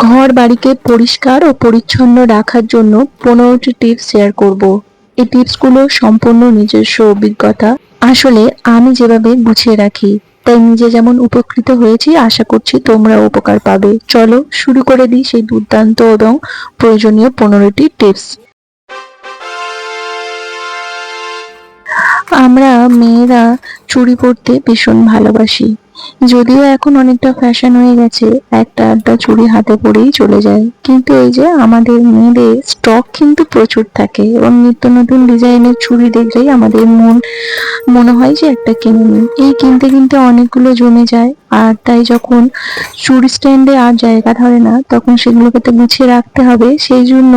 ঘর বাড়িকে পরিষ্কার ও পরিচ্ছন্ন রাখার জন্য 15টি টিপস শেয়ার করব। এই টিপসগুলো সম্পূর্ণ নিজস্ব অভিজ্ঞতা। আসলে আমি যেভাবে গুছিয়ে রাখি তাই নিজে যেমন উপকৃত হয়েছি, আশা করছি তোমরাও উপকার পাবে। চলো শুরু করে দিই সেই দুর্দান্ত এবং প্রয়োজনীয় 15টি টিপস। আমরা মেয়েরা চুড়ি পরতে ভীষণ ভালোবাসি। যদিও এখন অনেকটা ফ্যাশন হয়ে গেছে, একটা আধটা চুড়ি হাতে পরেই চলে যায়, কিন্তু এই যে আমাদের মেয়েদের স্টক কিন্তু প্রচুর থাকে এবং নিত্য নতুন ডিজাইনের চুড়ি দেখলেই আমাদের মনে হয় যে একটা কিনে নিই। এই কিনতে কিনতে অনেকগুলো জমে যায়, আর তাই যখন চুড়ি স্ট্যান্ডে আর জায়গা ধরে না তখন সেগুলোকে তো গুছিয়ে রাখতে হবে। সেই জন্য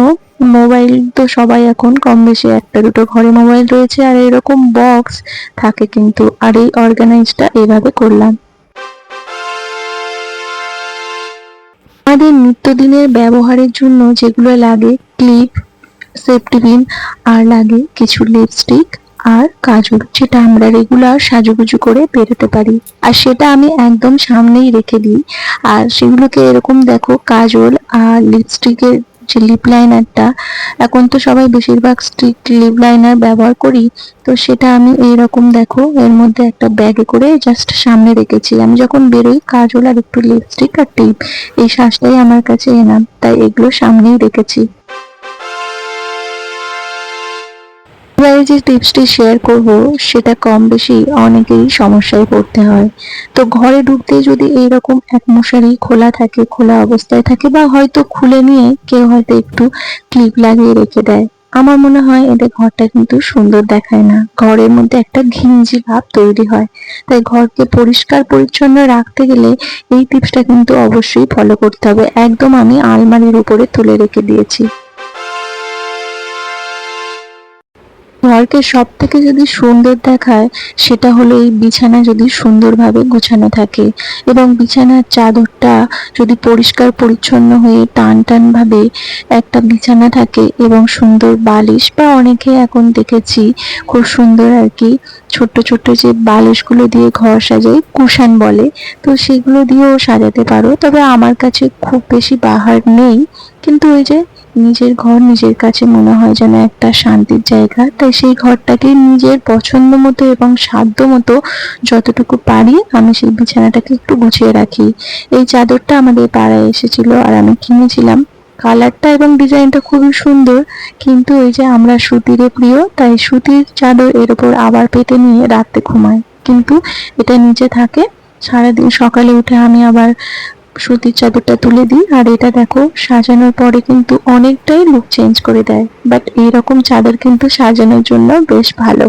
মোবাইল তো সবাই এখন কম বেশি একটা দুটো ঘরে মোবাইল রয়েছে, আর এরকম বক্স থাকে কিন্তু, আর এই অর্গানাইজটা এভাবে করলাম। আমাদের নিত্যদিনের ব্যবহারের জন্য যেগুলো লাগে, ক্লিপ, সেফটি পিন, আর লাগে কিছু লিপস্টিক আর কাজল, যেটা আমরা রেগুলার সাজুগুজু করে বেরোতে পারি। আর সেটা আমি একদম সামনেই রেখে দিই। আর সেগুলোকে এরকম দেখো, কাজল আর লিপস্টিকের যে লিপ লাইনারটা, এখন তো সবাই বেশিরভাগ স্টিক লিপ লাইনার ব্যবহার করি, তো সেটা আমি এইরকম দেখো এর মধ্যে একটা ব্যাগে করে জাস্ট সামনে রেখেছি। আমি যখন বেরোই কাজল আর একটু লিপস্টিক আর টিপ, এই সাজটাই আমার কাছে এনাফ, তাই এগুলো সামনেই রেখেছি। এবারে যে টিপসটি শেয়ার করব সেটা কম বেশি অনেকেরই সমস্যায় পড়তে হয়। তো ঘরে ঢুকতে যদি এইরকম এক মশারি খোলা থাকে, খোলা অবস্থায় থাকে, বা হয়তো খুলে নিয়ে কেউ হয়তো একটু ক্লিপ লাগিয়ে রেখে দেয়, আমার মনে হয় এতে ঘরটা কিন্তু সুন্দর দেখায় না, ঘরের মধ্যে একটা ঘিঞ্জি ভাব তৈরি হয়। তাই ঘরকে পরিষ্কার পরিচ্ছন্ন রাখতে গেলে এই টিপসটা কিন্তু অবশ্যই ফলো করতে হবে। একদম আমি আলমারির উপরে তুলে রেখে দিয়েছি। ঘরকে সব থেকে যদি সুন্দর দেখায় সেটা হলো এই বিছানা যদি সুন্দরভাবে গুছানো থাকে, এবং বিছানার চাদরটা যদি পরিষ্কার পরিচ্ছন্ন হয়ে টান টান ভাবে একটা বিছানা থাকে, এবং সুন্দর বালিশ, বা অনেকে এখন দেখেছি খুব সুন্দর আর কি ছোট্ট ছোট্ট যে বালিশগুলো দিয়ে ঘর সাজাই, কুশান বলে, তো সেগুলো দিয়েও সাজাতে পারো। তবে আমার কাছে খুব বেশি বাহার নেই, কিন্তু ওই যে নিজের ঘর নিজের কাছে মনে হয় যেন একটা শান্তির জায়গা, তাই সেই ঘরটাকে নিজের পছন্দ মতো এবং সাধ্য মতো যতটুকু পারি আমি সেই বিছানাটাকে একটু গুছিয়ে রাখি। এই চাদরটা আমাদের পাড়ায় এসেছিল আর আমি কিনেছিলাম। কালারটা এবং ডিজাইনটা খুবই সুন্দর, কিন্তু ওই যে আমরা সুতিরে প্রিয়, তাই সুতির চাদর এর উপর আবার পেতে নিয়ে রাতে ঘুমাই, কিন্তু এটা নিচে থাকে। সারাদিন সকালে উঠে আমি আবার সুতির চাদরটা তুলে দিই, আর এটা দেখো সাজানোর পরে কিন্তু অনেকটাই লুক চেঞ্জ করে দেয়। বাট এইরকম চাদর কিন্তু সাজানোর জন্য বেশ ভালো।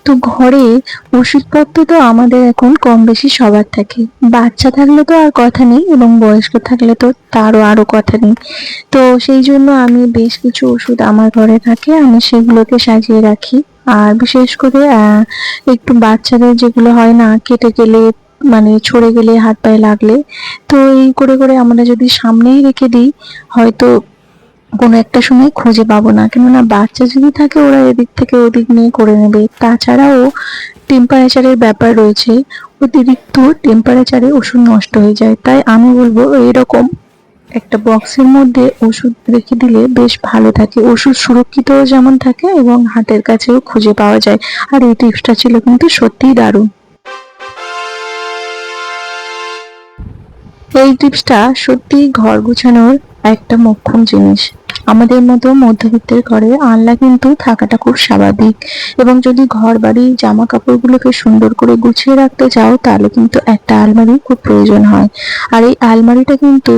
তো ঘরে ওষুধপত্র তো আমাদের এখন কম বেশি সবার থাকে, বাচ্চা থাকলে তো আর কথা নেই, এবং বয়স্ক থাকলে তো তারও আরো কথা নেই। তো সেই জন্য আমি বেশ কিছু ওষুধ আমার ঘরে থাকে, আমি সেগুলোকে সাজিয়ে রাখি। আর বিশেষ করে একটু বাচ্চাদের যেগুলো হয় না, কেটে গেলে মানে ছড়ে গেলে হাত পায়ে লাগলে, তো এই করে করে আমরা যদি সামনেই রেখে দিই, হয়তো কোনো একটা সময় খুঁজে পাবো না, কেননা বাচ্চা যদি থাকে ওরা এদিক থেকে ওদিক নিয়ে করে নেবে। তাছাড়াও টেম্পারেচারের ব্যাপার রয়েছে, অতিরিক্ত টেম্পারেচারে ওষুধ নষ্ট হয়ে যায়, তাই আমি বলবো এরকম একটা বক্সের মধ্যে ওষুধ রেখে দিলে বেশ ভালো থাকে, ওষুধ সুরক্ষিত যেমন থাকে এবং হাতের কাছেও খুঁজে পাওয়া যায়। আর এই টিপসটা ছিল কিন্তু সত্যিই দারুণ। এই টিপসটা সত্যিই ঘর গোছানোর একটা মোক্ষম জিনিস। আমাদের মতো মধ্যবিত্তের ঘরে আনলা কিন্তু থাকাটা খুব স্বাভাবিক, এবং যদি ঘর বাড়ি জামা কাপড়গুলোকে সুন্দর করে গুছিয়ে রাখতে চাও তাহলে কিন্তু একটা আলমারি খুব প্রয়োজন হয়। আর এই আলমারিটা কিন্তু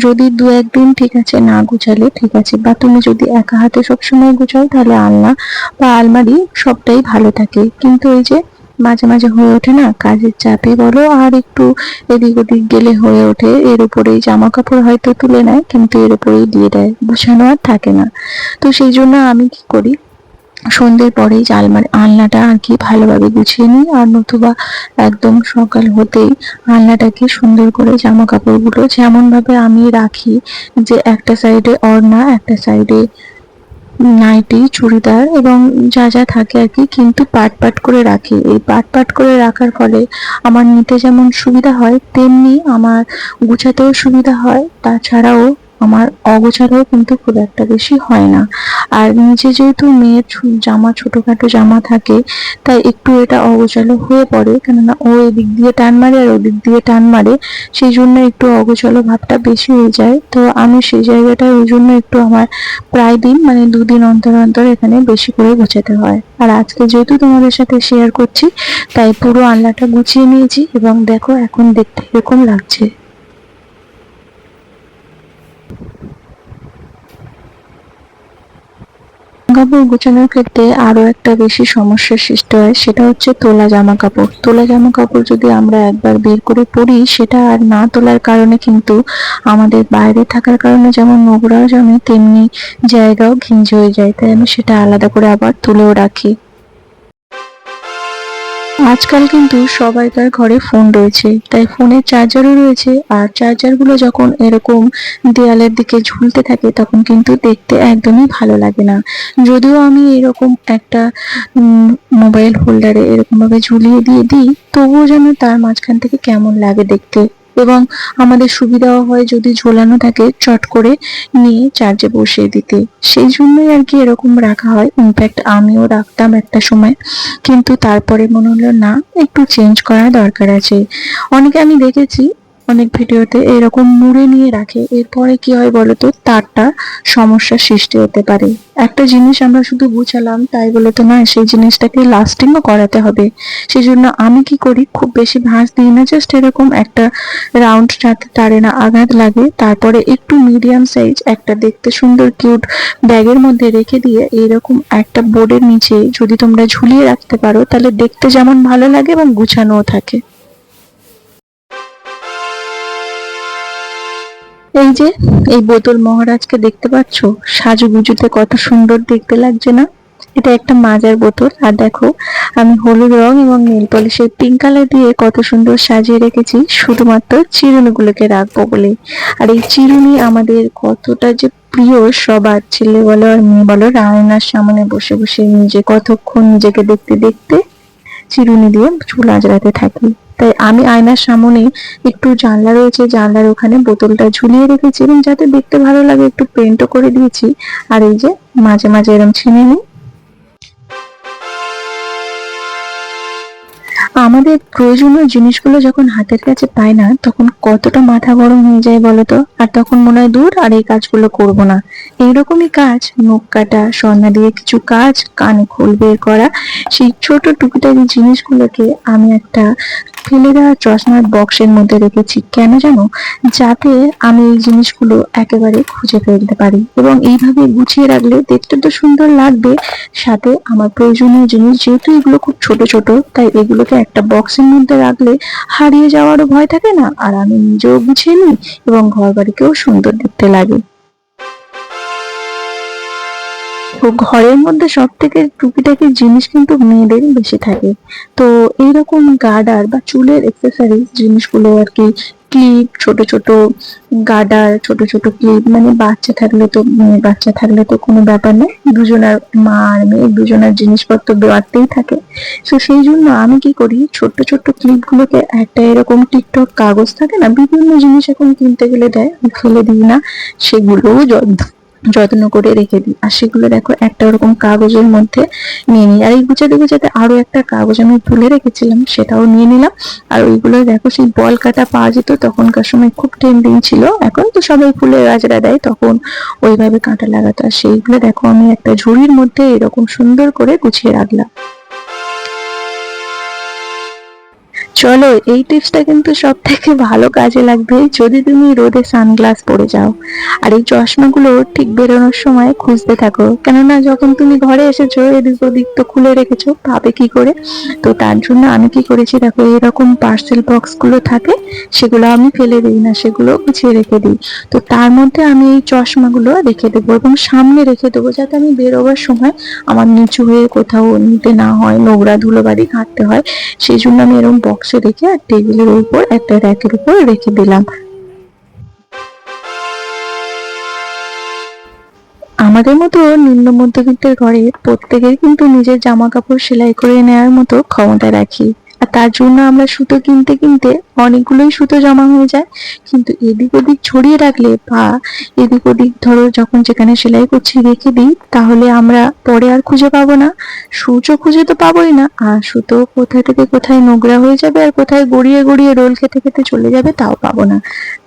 যদি দু একদিন ঠিক আছে না গুছালে ঠিক আছে, বা তুমি যদি একা হাতে সবসময় গুছাও তাহলে আলনা বা আলমারি সবটাই ভালো থাকে, কিন্তু এই যে মাঝে মাঝে হয়ে ওঠে না, কাজের চাপে বলো আর একটু এদিক ওদিক গেলে হয়ে ওঠে, এর উপরেই জামা কাপড় হয়তো তুলে নেয় কিন্তু এর উপরেই দিয়ে দেয়, গুছানো আর থাকে না। তো সেই জন্য আমি কি করি, সন্ধ্যের পরেই আলনাটা আর কি ভালোভাবে গুছিয়ে নিই, আর নতুবা একদম সকাল হতেই আলনাটাকে সুন্দর করে জামা কাপড়গুলো যেমন ভাবে আমি রাখি, যে একটা সাইডে ওড়না, একটা সাইডে নাইটি, চুড়িদার এবং যা যা থাকে আর কি, কিন্তু পাট পাট করে রাখি। এই পাট পাট করে রাখার ফলে আমার নিতে যেমন সুবিধা হয়, তেমনি আমার গুছাতেও সুবিধা হয়। তাছাড়াও আমার অগোছালোও কিন্তু খুব একটা বেশি হয় না। আর নিচে যেহেতু মেয়ের জামা, ছোটখাটো জামা থাকে, তাই একটু এটা অগোছালো হয়ে পড়ে, কেননা ও এদিক দিয়ে টান মারে আর ওদিক দিয়ে টান মারে, সেই জন্য একটু অগোছালো ভাবটা বেশি হয়ে যায়। তো আমি সেই জায়গাটা ওই জন্য একটু আমার প্রায় দিন, মানে 2 দিন অন্তর অন্তর এখানে বেশি করে গোছাতে হয়। আর আজকে যেহেতু তোমাদের সাথে শেয়ার করছি, তাই পুরো আলনাটা গুছিয়ে নিয়েছি এবং দেখো এখন দেখতে এরকম লাগছে। কাপড় গোছানোর ক্ষেত্রে আরো একটা বেশি সমস্যার সৃষ্টি হয়, সেটা হচ্ছে তোলা জামা কাপড়। তোলা জামা কাপড় যদি আমরা একবার বের করে পরি, সেটা আর না তোলার কারণে কিন্তু আমাদের বাইরে থাকার কারণে যেমন নোংরাও জমে, তেমনি জায়গাও ঘিঞ্জি হয়ে যায়। তাই আমি সেটা আলাদা করে আবার তুলেও রাখি। আজকাল কিন্তু সবাইকার ঘরে ফোন রয়েছে, তাই ফোনের চার্জারও রয়েছে। আর চার্জারগুলো যখন এরকম দেয়ালের দিকে ঝুলতে থাকে, তখন কিন্তু দেখতে একদমই ভালো লাগে না। যদিও আমি এরকম একটা মোবাইল হোল্ডারে এরকম ভাবে ঝুলিয়ে দিয়ে দিই, তবুও যেন তার মাঝখান থেকে কেমন লাগে দেখতে। এবং আমাদের সুবিধাও হয় যদি ঝোলানো থাকে, চট করে নিয়ে চার্জে বসিয়ে দিতে। সেই জন্যই আর কি এরকম রাখা হয়। ইনফ্যাক্ট আমিও রাখতাম একটা সময়, কিন্তু তারপরে মনে হলো না, একটু চেঞ্জ করার দরকার আছে। অনেকে আমি দেখেছি অনেক ভিডিওতে এরকম মুড়ে নিয়ে রাখে, এরপরে কি হয় বলতো, তারটা সমস্যার সৃষ্টি হতে পারে। একটা জিনিস আমরা শুধু গুছালাম তাই বলে তো নয়, সেই জিনিসটাকে লাস্টিংও করাতে হবে। সেই জন্য আমি কি করি, খুব বেশি ভাঁজ দিই না, জাস্ট এরকম একটা রাউন্ড, যাতে তারে না আঘাত লাগে, তারপরে একটু মিডিয়াম সাইজ একটা দেখতে সুন্দর কিউট ব্যাগের মধ্যে রেখে দিয়ে এইরকম একটা বোর্ডের নিচে যদি তোমরা ঝুলিয়ে রাখতে পারো, তাহলে দেখতে যেমন ভালো লাগে এবং গুছানোও থাকে। এই যে এই বোতল মহারাজকে দেখতে পাচ্ছ, সাজুগুজুতে কত সুন্দর দেখতে লাগছে না? এটা একটা মাজার বোতল। আর দেখো আমি হলুদ রং এবং নেল পলিশের পিঙ্ক কালার দিয়ে কত সুন্দর সাজিয়ে রেখেছি, শুধুমাত্র চিরুনিগুলোকে রাখবো বলে। আর এই চিরুনি আমাদের কতটা যে প্রিয়, সবার, ছেলে বলো আর মেয়ে বলো, আয়নার সামনে বসে বসে নিজে কতক্ষণ নিজেকে দেখতে দেখতে চিরুনি দিয়ে চুল আঁচড়াতে থাকি। তাই আমি আয়নার সামনে, একটু জানলা রয়েছে, জানলার ওখানে বোতলটা ঝুলিয়ে রেখেছি এবং যাতে দেখতে ভালো লাগে একটু পেন্টও করে দিয়েছি। আর এই যে মাঝে মাঝে এরকম ছিনে নিই। আমাদের প্রয়োজনীয় জিনিসগুলো যখন হাতের কাছে পাই না, তখন কতটা মাথা গরম হয়ে যায় বলতো। আর তখন মনে হয় দূর, আর এই কাজগুলো করব না। এইরকমই কাজ, নখ কাটা, সন্ধ্যা দিয়ে কিছু কাজ, কানে খোল বের করা, সেই ছোট টুকিটাকি জিনিসগুলোকে আমি একটা ফেলে দেওয়া চশমার বক্সের মধ্যে রেখেছি। কেন জানো? যাতে আমি এই জিনিসগুলো একেবারে খুঁজে ফেলতে পারি, এবং এইভাবে গুছিয়ে রাখলে দেখতে তো সুন্দর লাগবে, সাথে আমার প্রয়োজনীয় জিনিস, যেহেতু এগুলো খুব ছোট ছোট, তাই এগুলোকে একটা বক্সের মধ্যে রাখলে হারিয়ে যাওয়ারও ভয় থাকে না, আর আমি নিজেও গুছিয়ে নিই এবং ঘর বাড়িকেও সুন্দর দেখতে লাগে। তো ঘরের মধ্যে সব থেকে টুকিটাকি জিনিস কিন্তু মেয়েদেরই বেশি থাকে। তো এইরকম গার্ডার বা চুলের এক্সেসরিজ জিনিসগুলো আর কি, ক্লিপ, ছোট ছোট গার্ডার, ছোট ছোট ক্লিপ, মানে বাচ্চা থাকলে তো, মেয়ে বাচ্চা থাকলে তো কোনো ব্যাপার নেই, দুজনার, মা আর মেয়ে দুজনার জিনিসপত্র বাড়তেই থাকে। তো সেই জন্য আমি কি করি, ছোট্ট ছোট্ট ক্লিপ গুলোকে একটা এরকম টিকটক কাগজ থাকে না, বিভিন্ন জিনিস এখন কিনতে গেলে দেয়, আমি ফেলে দিই না, সেগুলোও যত্ন করে রেখে দিই। আর সেগুলো দেখো একটা ওরকম কাগজের মধ্যে নিয়ে নিই। আর এই গুছাতে গুছাতে আরো একটা কাগজ আমি তুলে রেখেছিলাম, সেটাও নিয়ে নিলাম। আর ওইগুলো দেখো, সেই বল কাটা পাওয়া যেত তখনকার সময়, খুব ট্রেন্ডিং ছিল। এখন তো সবাই ফুলের গাছড়া দেয়, তখন ওইভাবে কাঁটা লাগাতো। আর সেইগুলো দেখো আমি একটা ঝুড়ির মধ্যে এরকম সুন্দর করে গুছিয়ে রাখলাম। চলো, এই টিপসটা কিন্তু সব থেকে ভালো কাজে লাগবে যদি তুমি রোদে সানগ্লাস পরে যাও। আর এই চশমাগুলো ঠিক বেরোনোর সময় খুঁজতে থাকো, কেননা যখন তুমি ঘরে এসেছো এদিক ওদিক তো খুলে রেখেছো, পাবে কি করে? তো তার জন্য আমি কি করেছি দেখো, এরকম পার্সেল বক্স গুলো থাকে, সেগুলো আমি ফেলে দিই না, সেগুলো গুছিয়ে রেখে দিই। তো তার মধ্যে আমি এই চশমাগুলো রেখে দেবো এবং সামনে রেখে দেবো, যাতে আমি বেরোবার সময় আমার নিচু হয়ে কোথাও নিতে না হয়, নোংরা ধুলোবালি ঘাঁটতে হয়। সেই জন্য আমি এরকম বক্সে রেখে আর টেবিলের উপর একটা র্যাকের উপর রেখে দিলাম। আমাদের মতো নিম্ন মধ্যবিত্তের ঘরে প্রত্যেকের কিন্তু নিজের জামা কাপড় সেলাই করে নেওয়ার মতো ক্ষমতা রাখি। আর তার জন্য আমরা সুতো কিনতে কিনতে অনেকগুলোই সুতো জমা হয়ে যায়, কিন্তু এদিক ওদিক ছড়িয়ে রাখলে বা এদিক ওদিক ধরো যখন যেখানে সেলাই করছি রেখে দিই, তাহলে আমরা পরে আর খুঁজে পাবো না। সূচও খুঁজে তো পাবোই না, আর সুতো কোথায় থেকে কোথায় নোংরা হয়ে যাবে আর কোথায় গড়িয়ে গড়িয়ে রোল খেতে খেতে চলে যাবে তাও পাবো না।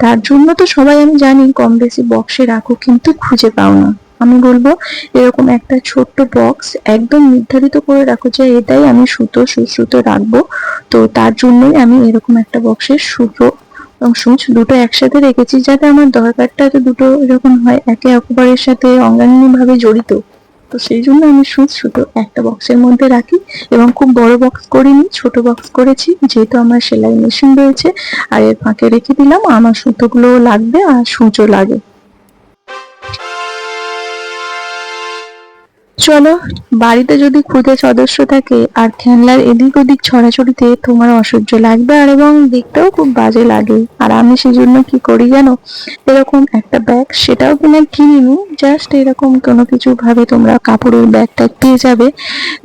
তার জন্য তো সবাই আমি জানি কম বেশি বক্সে রাখো, কিন্তু খুঁজে পাও না। আমি বলবো এরকম একটা ছোট্ট বক্স একদম নির্ধারিত করে রাখো যে এটাই আমি সুতো সুতো রাখবো। তো তার জন্যই আমি এরকম একটা বক্সে সুতো এবং সূচ দুটো একসাথে রেখেছি, যাতে আমার দরকারটা তো দুটো এরকম হয়, একে অপরের সাথে অঙ্গাঙ্গি ভাবে জড়িত। তো সেই জন্য আমি সুতো একটা বক্সের মধ্যে রাখি, এবং খুব বড় বক্স করিনি, ছোট বক্স করেছি, যেহেতু আমার সেলাই মেশিন রয়েছে। আর এর ফাঁকে রেখে দিলাম আমার সুতোগুলো লাগবে আর সূচও লাগে। চলো, বাড়িতে যদি ক্ষুদে সদস্য থাকে আর খেলনার এদিক ওদিক ছড়াছড়িতে তোমার অসহ্য লাগবে, আর এবং দেখতেও খুব বাজে লাগে। আর আমি সেই জন্য কি করি জানো, এরকম একটা ব্যাগ, সেটাও কিনা কিনিনি, জাস্ট এরকম কোনো কিছু ভাবে তোমরা কাপড়ের ব্যাগটা পেয়ে যাবে।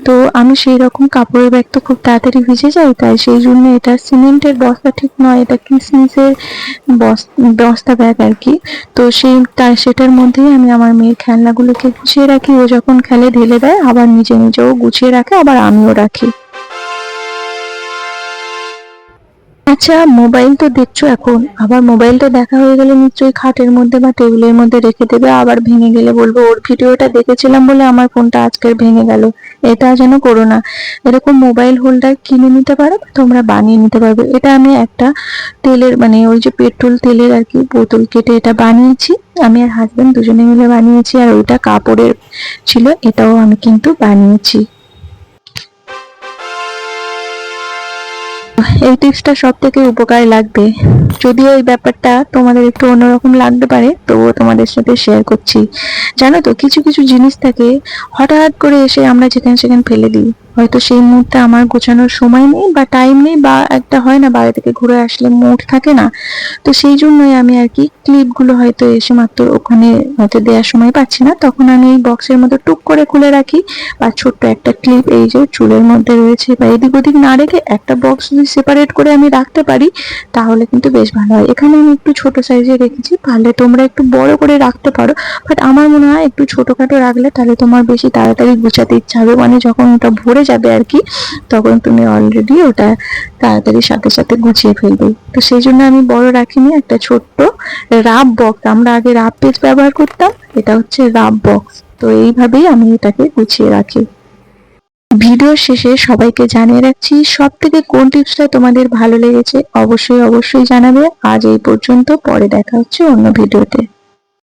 তো আমি সেই রকম কাপড়ের ব্যাগ তো খুব তাড়াতাড়ি ভিজে যায়, তাই সেই জন্য এটা সিমেন্টের বস্তা ঠিক নয়, এটা কিসমিসের বস্তা ব্যাগ আর কি। তো সেটার মধ্যেই আমি আমার মেয়ের খেলনাগুলোকে গুছিয়ে রাখি। ও যখন খেলে ঢেলে দেয়, আবার নিজে নিজেও গুছিয়ে রাখে, আবার আমিও রাখি। আচ্ছা, মোবাইল তো দেখছো এখন, আবার মোবাইলটা দেখা হয়ে গেলে নিশ্চয়ই খাটের মধ্যে বা টেবিলের মধ্যে রেখে দেবে, আবার ভেঙে গেলে বলবো ওর ভিডিওটা দেখেছিলাম বলে আমার ফোনটা আজকের ভেঙে গেল। এটা যেন করো না। এরকম মোবাইল হোল্ডার কিনে নিতে পারো, তোমরা বানিয়ে নিতে পারবে। এটা আমি একটা তেলের মানে ওই যে পেট্রোল তেলের আর কি বোতল কেটে এটা বানিয়েছি। আমি আর হাজবেন্ড দুজনে মিলে বানিয়েছি, আর ওইটা কাপড়ের ছিল, এটাও আমি কিন্তু বানিয়েছি। এই টিপসটা সব থেকে উপকার লাগবে, যদিও এই ব্যাপারটা তোমাদের একটু অন্যরকম লাগতে পারে, তবুও তোমাদের সাথে শেয়ার করছি। জানো তো, কিছু কিছু জিনিস থাকে হঠাৎ করে এসে আমরা যেখানে সেখানে ফেলে দিই, হয়তো সেই মুহূর্তে আমার গোছানোর সময় নেই বা টাইম নেই, বা একটা হয় না বাড়ি থেকে ঘুরে আসলে মুড থাকে না। তো সেই জন্যই আমি আর কি ক্লিপগুলো হয়তো এসে মাত্র ওখানে হয়তো দেওয়ার সময় পাচ্ছি না, তখন আমি এই বক্সের মধ্যে টুক করে খুলে রাখি। বা ছোট্ট একটা ক্লিপ এই যে চুলের মধ্যে রয়েছে, বা এদিক ওদিক না রেখে একটা বক্স যদি সেপারেট করে আমি রাখতে পারি, তাহলে কিন্তু বেশ ভালো হয়। এখানে আমি একটু ছোট সাইজে রেখেছি, পারলে তোমরা একটু বড় করে রাখতে পারো, বাট আমার মনে হয় একটু ছোটখাটো রাখলে তাহলে তোমার বেশি তাড়াতাড়ি গুছাতে ইচ্ছা হবে, মানে যখন ওটা ভরে যাবে আর কি, তখন তুমি অলরেডি ওটা তাড়াতাড়ি সাথে সাথে গুছিয়ে ফেলবে। তো সেই জন্য আমি বড় রাখিনি, একটা ছোট্ট রাব বক্স, আমরা আগে রাব পেজ ব্যবহার করতাম, এটা হচ্ছে রাব বক্স। তো এইভাবেই আমি এটাকে গুছিয়ে রাখি। ভিডিওর শেষে সবাইকে জানিয়ে রাখছি, সব থেকে কোন টিপসটা তোমাদের ভালো লেগেছে অবশ্যই অবশ্যই জানাবে। আজ এই পর্যন্ত, পরে দেখা হচ্ছে অন্য ভিডিওতে।